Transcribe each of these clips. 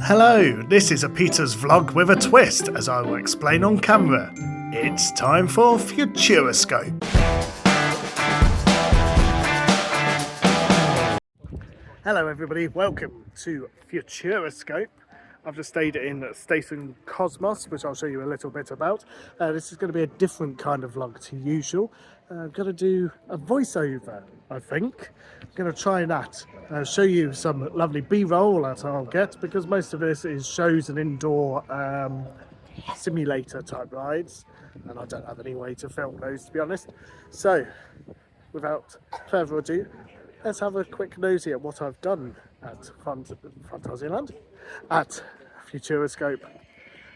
Hello, this is a Peter's vlog with a twist, as I will explain on camera. It's time for Futuroscope. Hello everybody, welcome to Futuroscope. I've just stayed in Station Cosmos, which I'll show you a little bit about. This is going to be a different kind of vlog to usual. I'm going to do a voiceover, I think. I'm going to try that. Show you some lovely B-roll that I'll get, because most of this is shows and indoor simulator type rides, and I don't have any way to film those, to be honest. So, without further ado, let's have a quick nosy at what I've done at Fantasyland, at Futuroscope,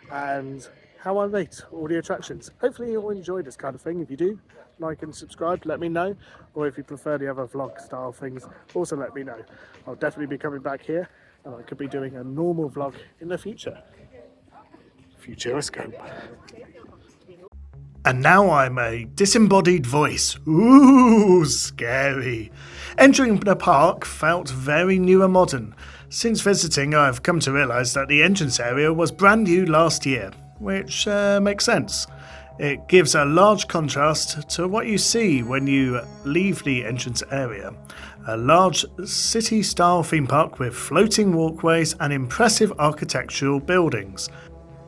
and how I rate all the attractions. Hopefully you'll enjoy this kind of thing. If you do, like and subscribe, let me know. Or if you prefer the other vlog style things, also let me know. I'll definitely be coming back here, and I could be doing a normal vlog in the future. Futuroscope. And now I'm a disembodied voice. Ooh, scary. Entering the park felt very new and modern. Since visiting, I've come to realise that the entrance area was brand new last year, which makes sense. It gives a large contrast to what you see when you leave the entrance area. A large city-style theme park with floating walkways and impressive architectural buildings.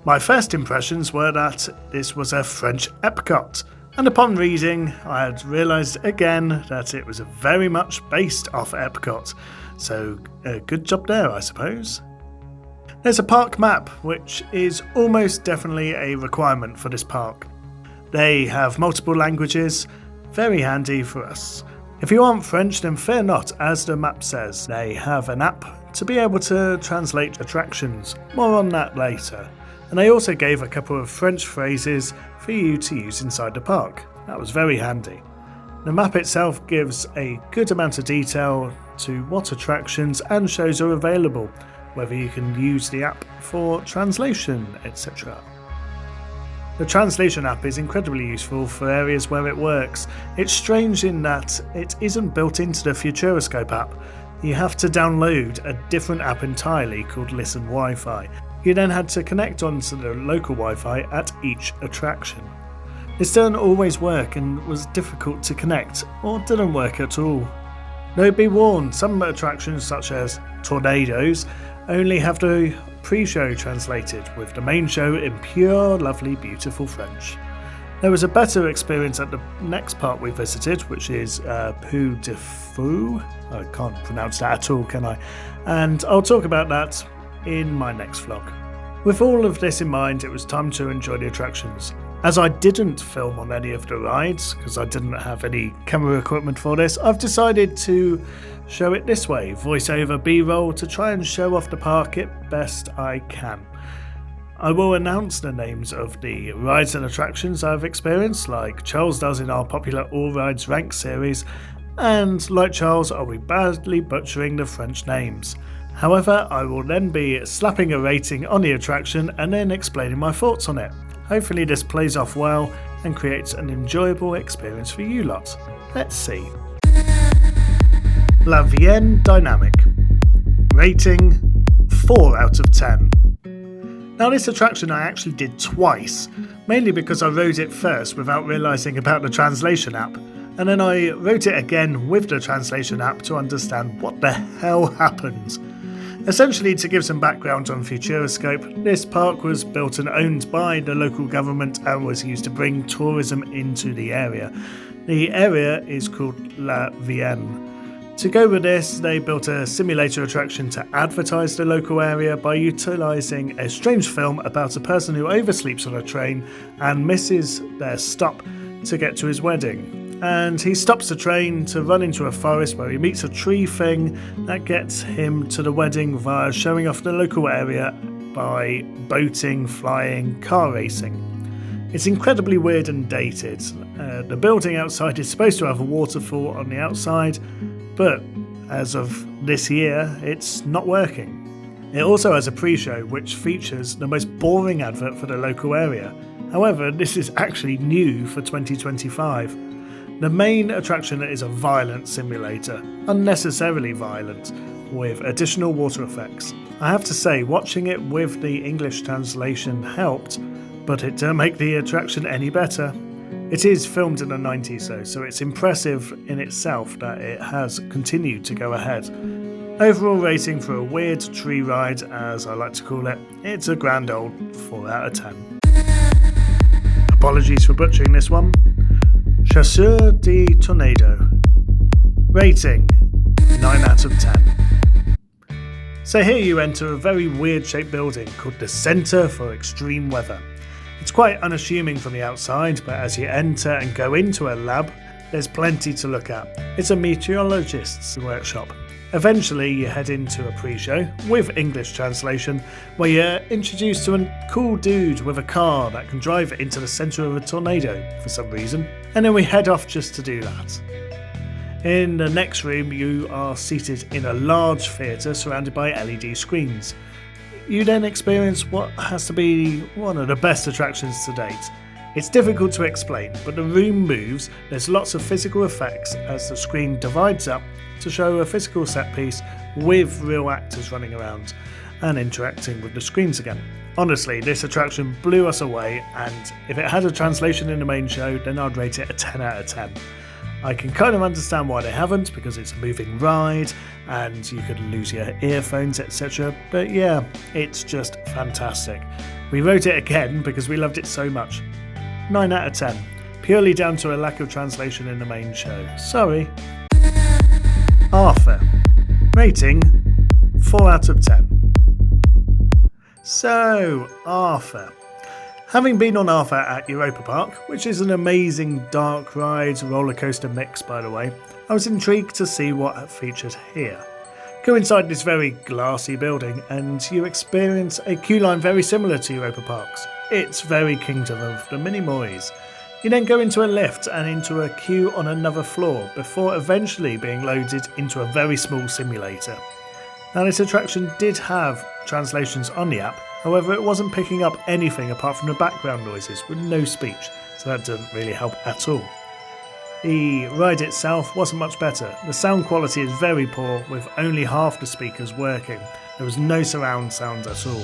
My first impressions were that this was a French EPCOT, and upon reading I had realised again that it was very much based off EPCOT, so good job there, I suppose. There's a park map, which is almost definitely a requirement for this park. They have multiple languages, very handy for us. If you aren't French, then fear not, as the map says. They have an app to be able to translate attractions, more on that later. And they also gave a couple of French phrases for you to use inside the park. That was very handy. The map itself gives a good amount of detail to what attractions and shows are available, whether you can use the app for translation, etc. The translation app is incredibly useful for areas where it works. It's strange in that it isn't built into the Futuroscope app. You have to download a different app entirely called Listen Wi-Fi. You then had to connect onto the local Wi-Fi at each attraction. This didn't always work and was difficult to connect, or didn't work at all. Though be warned, some attractions such as Tornadoes only have the pre-show translated, with the main show in pure, lovely, beautiful French. There was a better experience at the next part we visited, which is Peu de Fou. I can't pronounce that at all, can I? And I'll talk about that in my next vlog. With all of this in mind, it was time to enjoy the attractions. As I didn't film on any of the rides, because I didn't have any camera equipment for this, I've decided to show it this way, voiceover B-roll, to try and show off the park it best I can. I will announce the names of the rides and attractions I've experienced, like Charles does in our popular All Rides Rank series, and like Charles, I'll be badly butchering the French names. However, I will then be slapping a rating on the attraction and then explaining my thoughts on it. Hopefully this plays off well and creates an enjoyable experience for you lot. Let's see. La Vienne Dynamique. Rating 4 out of 10. Now this attraction I actually did twice, mainly because I rode it first without realising about the translation app, and then I wrote it again with the translation app to understand what the hell happened. Essentially, to give some background on Futuroscope, this park was built and owned by the local government and was used to bring tourism into the area. The area is called La Vienne. To go with this, they built a simulator attraction to advertise the local area by utilising a strange film about a person who oversleeps on a train and misses their stop to get to his wedding. And he stops the train to run into a forest where he meets a tree thing that gets him to the wedding via showing off the local area by boating, flying, car racing. It's incredibly weird and dated. The building outside is supposed to have a waterfall on the outside, but as of this year, it's not working. It also has a pre-show which features the most boring advert for the local area. However, this is actually new for 2025. The main attraction is a violent simulator, unnecessarily violent. with additional water effects. I have to say, watching it with the English translation helped, but it didn't make the attraction any better. It is filmed in the 90s though, so it's impressive in itself that it has continued to go ahead. Overall rating for a weird tree ride, as I like to call it, it's a grand old 4 out of 10. Apologies for butchering this one. Chasseurs de Tornades. Rating 9 out of 10. So here you enter a very weird shaped building called the Centre for Extreme Weather. It's quite unassuming from the outside, but as you enter and go into a lab, there's plenty to look at. It's a meteorologist's workshop. Eventually you head into a pre-show, with English translation, where you're introduced to a cool dude with a car that can drive into the centre of a tornado for some reason, and then we head off just to do that. In the next room you are seated in a large theatre surrounded by LED screens. You then experience what has to be one of the best attractions to date. It's difficult to explain, but the room moves, there's lots of physical effects as the screen divides up to show a physical set piece with real actors running around and interacting with the screens again. Honestly, this attraction blew us away, and if it had a translation in the main show, then I'd rate it a 10 out of 10. I can kind of understand why they haven't, because it's a moving ride and you could lose your earphones, etc. But yeah, it's just fantastic. We wrote it again because we loved it so much. 9 out of 10, purely down to a lack of translation in the main show. Sorry. Arthur. Rating 4 out of 10. So, Arthur. Having been on Arthur at Europa Park, which is an amazing dark ride roller coaster mix by the way, I was intrigued to see what featured here. Go inside this very glassy building and you experience a queue line very similar to Europa Park's. It's very Kingdom of the Minimoys. You then go into a lift and into a queue on another floor before eventually being loaded into a very small simulator. Now this attraction did have translations on the app, however it wasn't picking up anything apart from the background noises with no speech, so that didn't really help at all. The ride itself wasn't much better. The sound quality is very poor with only half the speakers working. There was no surround sound at all.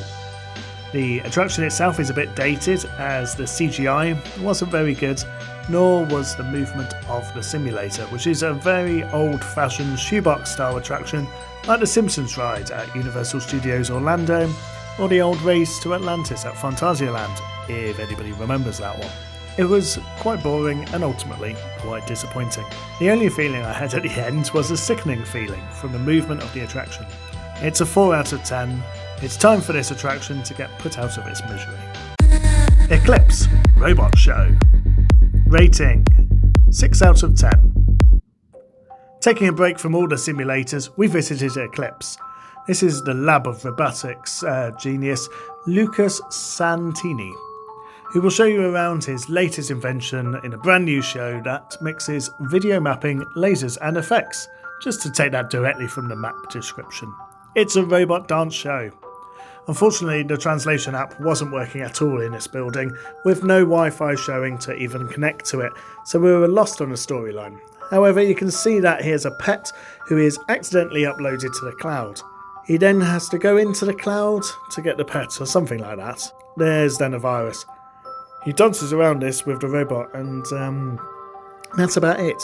The attraction itself is a bit dated as the CGI wasn't very good, nor was the movement of the simulator, which is a very old-fashioned shoebox style attraction like the Simpsons ride at Universal Studios Orlando or the old race to Atlantis at Phantasialand, if anybody remembers that one. It was quite boring and ultimately quite disappointing. The only feeling I had at the end was a sickening feeling from the movement of the attraction. It's a 4 out of 10. It's time for this attraction to get put out of its misery. Eclipse Robot Show. Rating 6 out of 10. Taking a break from all the simulators, we visited Eclipse. This is the lab of robotics genius Lucas Santini, who will show you around his latest invention in a brand new show that mixes video mapping, lasers and effects, just to take that directly from the map description. It's a robot dance show. Unfortunately, the translation app wasn't working at all in this building, with no Wi-Fi showing to even connect to it, so we were lost on the storyline. However, you can see that here's a pet who is accidentally uploaded to the cloud. He then has to go into the cloud to get the pet, or something like that. There's then a virus. He dances around this with the robot, and that's about it.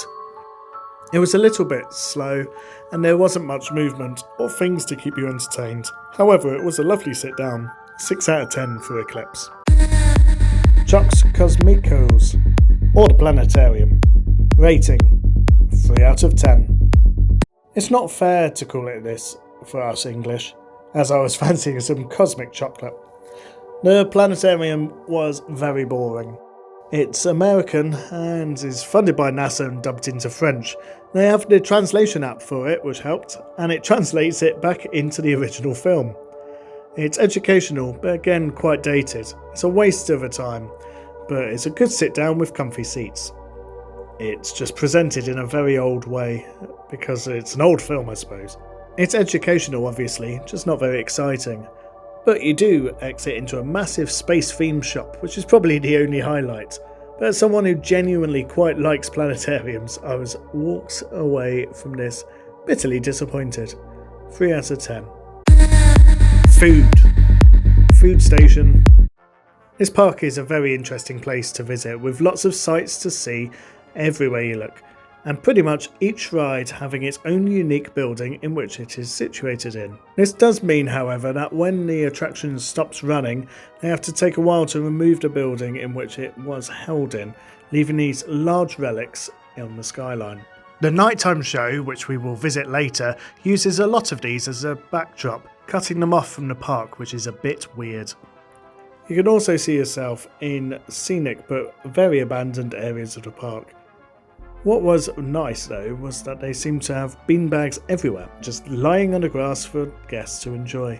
It was a little bit slow, and there wasn't much movement or things to keep you entertained. However, it was a lovely sit down. 6 out of 10 for Eclipse. Chuck's Cosmicos, or the Planetarium. Rating 3 out of 10. It's not fair to call it this for us English, as I was fancying some cosmic chocolate. The planetarium was very boring. It's American and is funded by NASA and dubbed into French. They have the translation app for it, which helped, and it translates it back into the original film. It's educational, but again quite dated. It's a waste of a time, but it's a good sit down with comfy seats. It's just presented in a very old way, because it's an old film I suppose. It's educational obviously, just not very exciting. But you do exit into a massive space-themed shop, which is probably the only highlight. But as someone who genuinely quite likes planetariums, I was walked away from this bitterly disappointed. 3 out of 10. Food station. This park is a very interesting place to visit with lots of sights to see everywhere you look, and pretty much each ride having its own unique building in which it is situated in. This does mean, however, that when the attraction stops running, they have to take a while to remove the building in which it was held in, leaving these large relics on the skyline. The nighttime show, which we will visit later, uses a lot of these as a backdrop, cutting them off from the park, which is a bit weird. You can also see yourself in scenic but very abandoned areas of the park. What was nice though was that they seemed to have beanbags everywhere, just lying on the grass for guests to enjoy.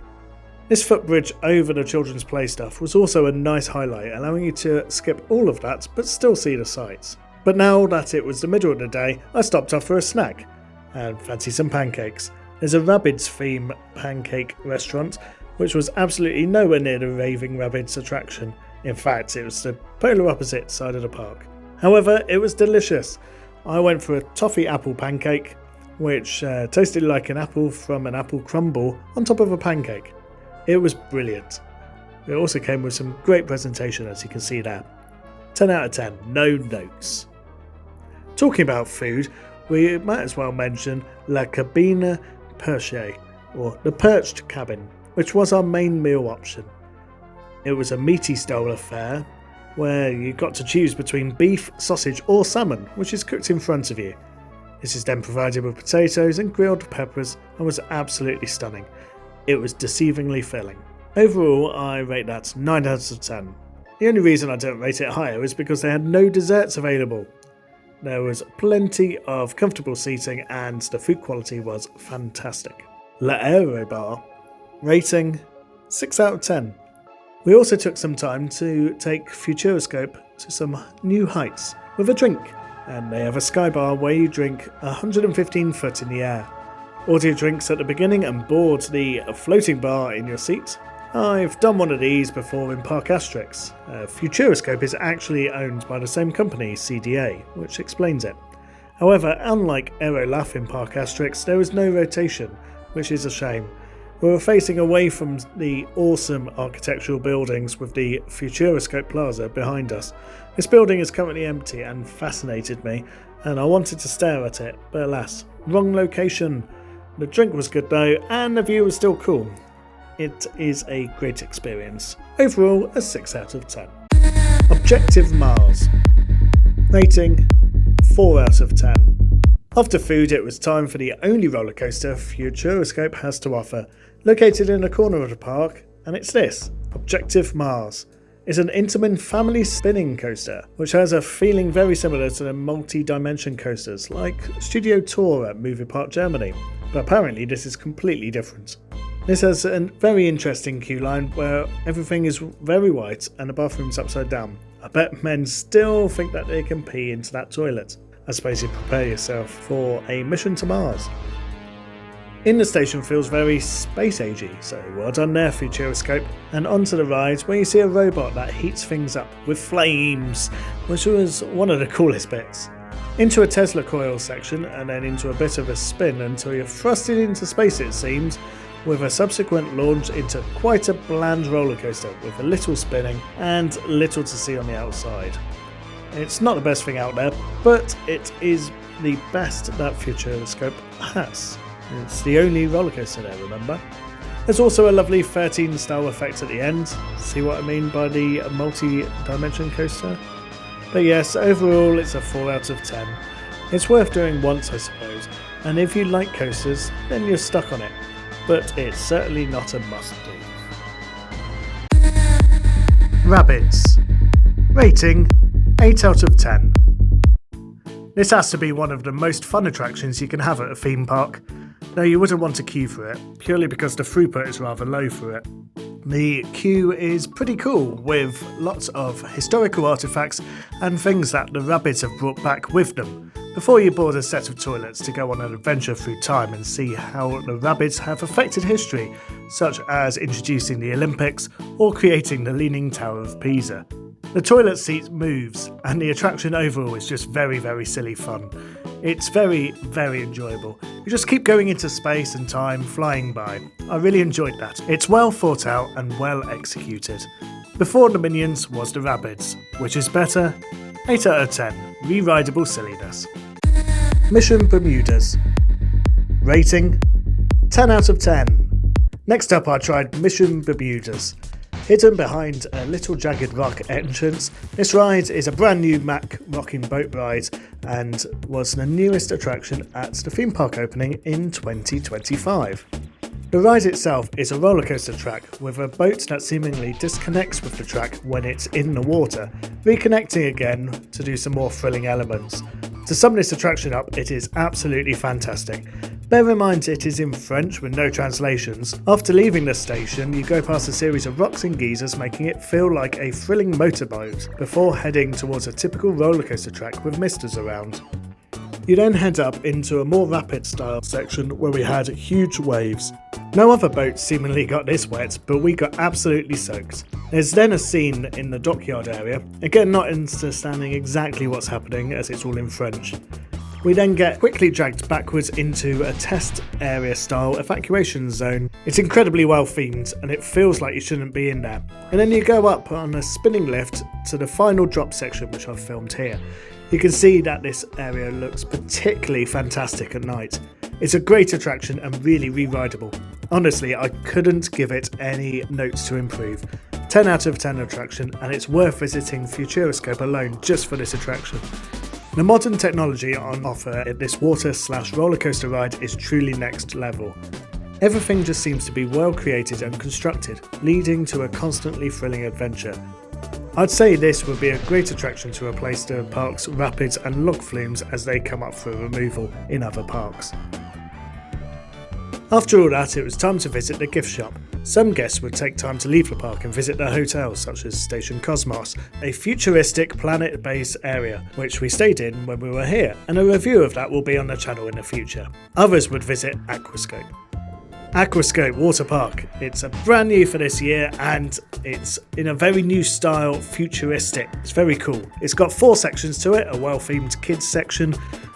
This footbridge over the children's play stuff was also a nice highlight, allowing you to skip all of that but still see the sights. But now that it was the middle of the day, I stopped off for a snack and fancy some pancakes. There's a Rabbids theme pancake restaurant, which was absolutely nowhere near the raving Rabbids attraction. In fact, it was the polar opposite side of the park. However, it was delicious. I went for a toffee apple pancake, which tasted like an apple from an apple crumble on top of a pancake. It was brilliant. It also came with some great presentation, as you can see there. 10 out of 10, no notes. Talking about food, we might as well mention La Cabine Perchée, or the perched cabin, which was our main meal option. It was a meaty style affair, where you got to choose between beef, sausage or salmon, which is cooked in front of you. This is then provided with potatoes and grilled peppers and was absolutely stunning. It was deceivingly filling. Overall, I rate that 9 out of 10. The only reason I don't rate it higher is because they had no desserts available. There was plenty of comfortable seating and the food quality was fantastic. La Aero Bar, rating 6 out of 10. We also took some time to take Futuroscope to some new heights with a drink, and they have a sky bar where you drink 115 foot in the air. Order your drinks at the beginning and board the floating bar in your seat. I've done one of these before in Park Asterix. Futuroscope is actually owned by the same company, CDA, which explains it. However, unlike Aerolaf in Park Asterix, there was no rotation, which is a shame. We were facing away from the awesome architectural buildings with the Futuroscope Plaza behind us. This building is currently empty and fascinated me, and I wanted to stare at it, but alas, wrong location. The drink was good though, and the view was still cool. It is a great experience. Overall, a 6 out of 10. Objectif Mars. Rating 4 out of 10. After food, it was time for the only roller coaster Futuroscope has to offer, located in a corner of the park, and it's this, Objectif Mars. It's an Intamin family spinning coaster, which has a feeling very similar to the multi-dimension coasters like Studio Tour at Movie Park Germany, but apparently this is completely different. This has a very interesting queue line where everything is very white and the bathroom's upside down. I bet men still think that they can pee into that toilet. I suppose you prepare yourself for a mission to Mars. In the station feels very space-agey, so well done there Futuroscope. And onto the ride where you see a robot that heats things up with flames, which was one of the coolest bits. Into a Tesla coil section and then into a bit of a spin until you're thrusted into space it seems, with a subsequent launch into quite a bland roller coaster with a little spinning and little to see on the outside. It's not the best thing out there, but it is the best that Futuroscope has. It's the only roller coaster there, remember? There's also a lovely 13 style effect at the end. See what I mean by the multi-dimension coaster? But yes, overall it's a 4 out of 10. It's worth doing once I suppose, and if you like coasters, then you're stuck on it. But it's certainly not a must-do. Rabbids. Rating 8 out of 10. This has to be one of the most fun attractions you can have at a theme park, though you wouldn't want to queue for it, purely because the throughput is rather low for it. The queue is pretty cool, with lots of historical artefacts and things that the Rabbids have brought back with them, before you board a set of toilets to go on an adventure through time and see how the Rabbids have affected history, such as introducing the Olympics or creating the Leaning Tower of Pisa. The toilet seat moves, and the attraction overall is just very, very silly fun. It's very, very enjoyable. You just keep going into space and time flying by. I really enjoyed that. It's well thought out and well executed. Before the Minions was the Rabbids, which is better. 8 out of 10. Re-rideable silliness. Mission Bermudas. Rating 10 out of 10. Next up I tried Mission Bermudas. Hidden behind a little jagged rock entrance, this ride is a brand new Mack rocking boat ride and was the newest attraction at the theme park opening in 2025. The ride itself is a rollercoaster track with a boat that seemingly disconnects with the track when it's in the water, reconnecting again to do some more thrilling elements. To sum this attraction up, it is absolutely fantastic. Bear in mind it is in French with no translations. After leaving the station, you go past a series of rocks and geysers, making it feel like a thrilling motorboat, before heading towards a typical rollercoaster track with misters around. You then head up into a more rapid style section where we had huge waves. No other boats seemingly got this wet, but we got absolutely soaked. There's then a scene in the dockyard area, again not understanding exactly what's happening as it's all in French. We then get quickly dragged backwards into a test area style evacuation zone. It's incredibly well themed and it feels like you shouldn't be in there. And then you go up on a spinning lift to the final drop section, which I've filmed here. You can see that this area looks particularly fantastic at night. It's a great attraction and really re-rideable. Honestly, I couldn't give it any notes to improve. 10 out of 10 attraction, and it's worth visiting Futuroscope alone just for this attraction. The modern technology on offer at this water/roller coaster ride is truly next level. Everything just seems to be well created and constructed, leading to a constantly thrilling adventure. I'd say this would be a great attraction to replace the park's rapids and log flumes as they come up for removal in other parks. After all that, it was time to visit the gift shop. Some guests would take time to leave the park and visit the hotels such as Station Cosmos, a futuristic planet-based area which we stayed in when we were here, and a review of that will be on the channel in the future. Others would visit Aquascope. Aquascope Water Park. It's a brand new for this year and it's in a very new style, futuristic. It's very cool. It's got 4 sections to it, a well-themed kids section,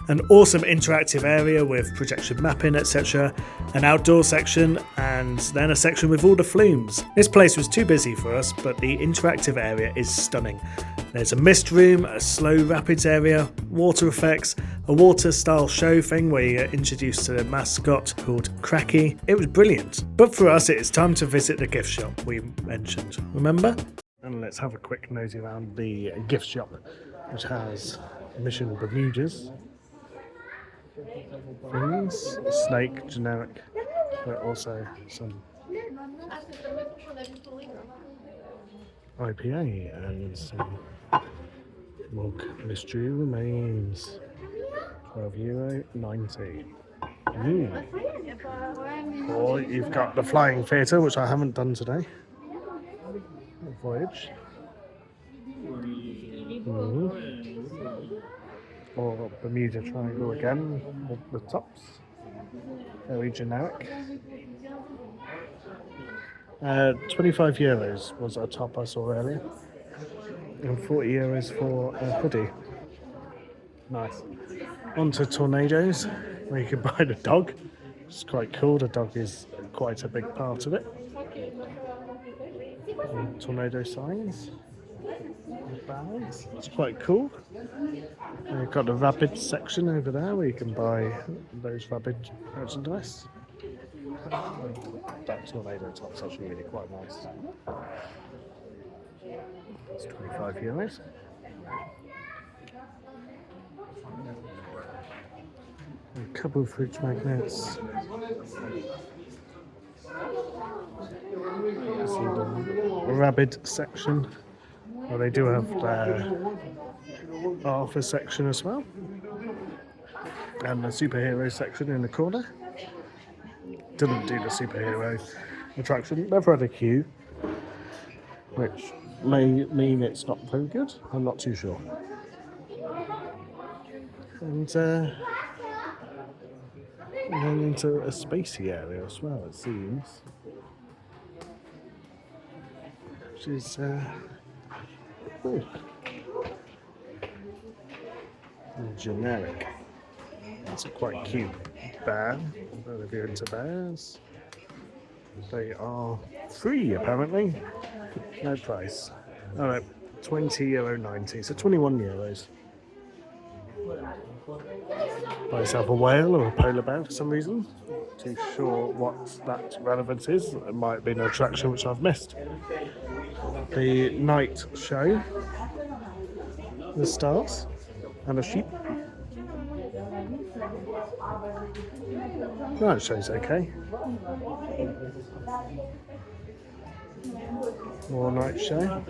an awesome interactive area with projection mapping, etc., an outdoor section, and then a section with all the flumes. This place was too busy for us, but the interactive area is stunning. There's a mist room, a slow rapids area, water effects, a water style show thing where you're introduced to the mascot called Cracky. It was brilliant. But for us, it's time to visit the gift shop we mentioned, remember? And let's have a quick nosy around the gift shop, which has Mission Bermudas, things, snake, generic, but also some IPA and some mug mystery remains. €12.90. Or you've got the flying theatre, which I haven't done today. Voyage. Or Bermuda Triangle again with the tops. Very generic. €25 was a top I saw earlier. And €40 for a hoodie. Nice. Onto Tornadoes, where you can buy the dog. It's quite cool. The dog is quite a big part of it. And tornado signs. Bags. It's quite cool. And you've got the Rabbids section over there where you can buy those Rabbid merchandise. That tornado top's actually really quite nice. That's €25. A couple of fridge magnets. See the Rabbid section. Well, they do have their Arthur section as well. And the superhero section in the corner. Didn't do the superhero attraction. Never had a queue, which may mean it's not very good. I'm not too sure. And then into a spacey area as well, it seems. Which is generic. It's a quite cute bear. I don't know if you're into bears. They are free apparently. No price. Alright, €20.90, so €21. Buy yourself a whale or a polar bear for some reason. Not too sure what that relevance is. It might have been an attraction which I've missed. The night show. The stars and a sheep. Night show's okay. More night show.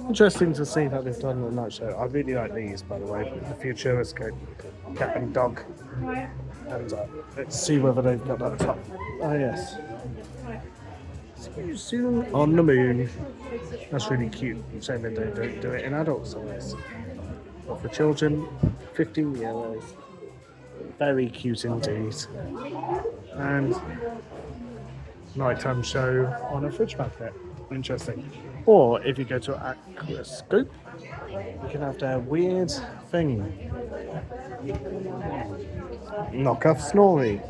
Interesting to see that they've done a night show. I really like these, by the way. The Futuroscope cat and dog. And let's see whether they've got that top. Ah, yes. See you soon on the moon. That's really cute. Shame they don't do it in adult size. But for children, €15. Very cute indeed. And nighttime show on a fridge magnet. Interesting. Or if you go to Aquascope, you can have their weird thing. Knockoff Snorri.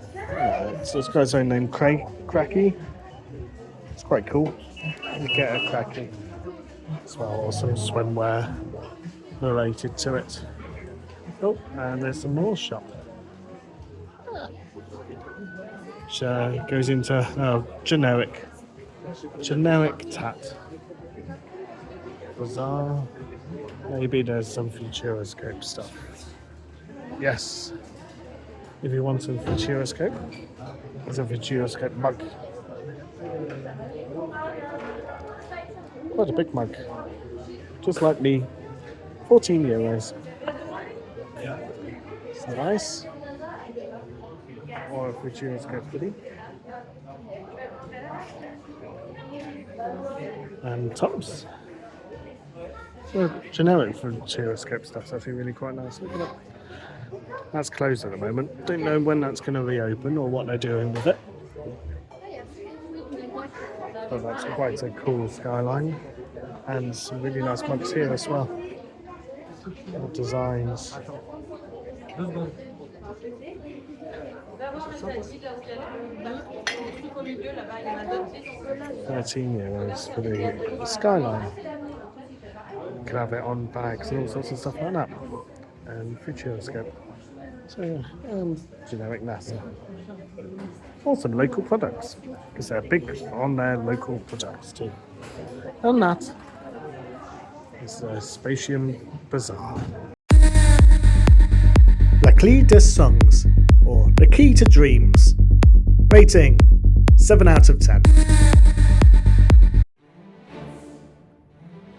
So it's got its own name, Cracky. It's quite cool. You get a Cracky as well, or some swimwear related to it. Oh, and there's some more shop. Which goes into generic tat. Bizarre. Maybe there's some Futuroscope stuff. Yes. If you want some Futuroscope, there's a Futuroscope mug. Quite a big mug. Just like me. €14. It's nice. Or a Futuroscope hoodie. And tops. So generic Futuroscope stuff's actually really quite nice. Look at that. That's closed at the moment. Don't know when that's going to reopen or what they're doing with it. But that's quite a cool skyline. And some really nice mugs here as well. All designs. €13 for the skyline. You can have it on bags and all sorts of stuff like that. And Futuroscope. So yeah, generic NASA. Or some local products, because they're big on their local products too. And that is the Spatium Bazaar. La Clé des Songs, or The Key to Dreams. Rating 7 out of 10.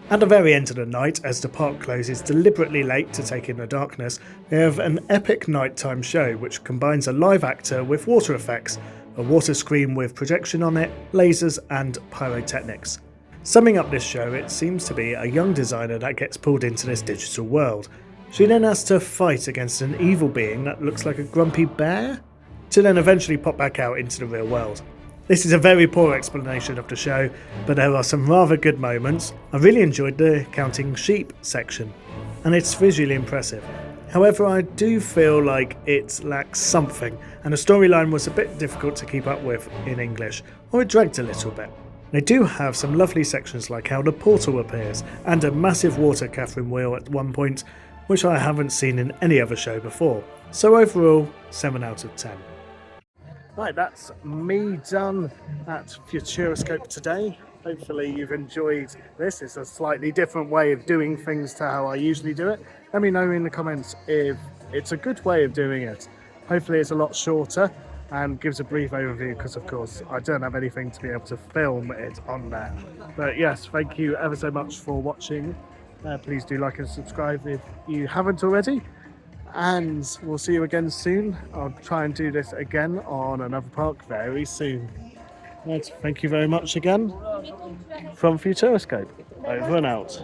At the very end of the night, as the park closes deliberately late to take in the darkness, we have an epic nighttime show which combines a live actor with water effects, a water screen with projection on it, lasers and pyrotechnics. Summing up this show, it seems to be a young designer that gets pulled into this digital world. She then has to fight against an evil being that looks like a grumpy bear, to then eventually pop back out into the real world. This is a very poor explanation of the show, but there are some rather good moments. I really enjoyed the counting sheep section, and it's visually impressive. However, I do feel like it lacks something, and the storyline was a bit difficult to keep up with in English, or it dragged a little bit. They do have some lovely sections like how the portal appears, and a massive water Catherine wheel at one point, which I haven't seen in any other show before. So overall, 7 out of 10. Right, that's me done at Futuroscope today. Hopefully you've enjoyed this. It's a slightly different way of doing things to how I usually do it. Let me know in the comments if it's a good way of doing it. Hopefully it's a lot shorter and gives a brief overview, because of course I don't have anything to be able to film it on there. But yes, thank you ever so much for watching. Please do like and subscribe if you haven't already. And we'll see you again soon. I'll try and do this again on another park very soon. Right, thank you very much again from Futuroscope. Over and out.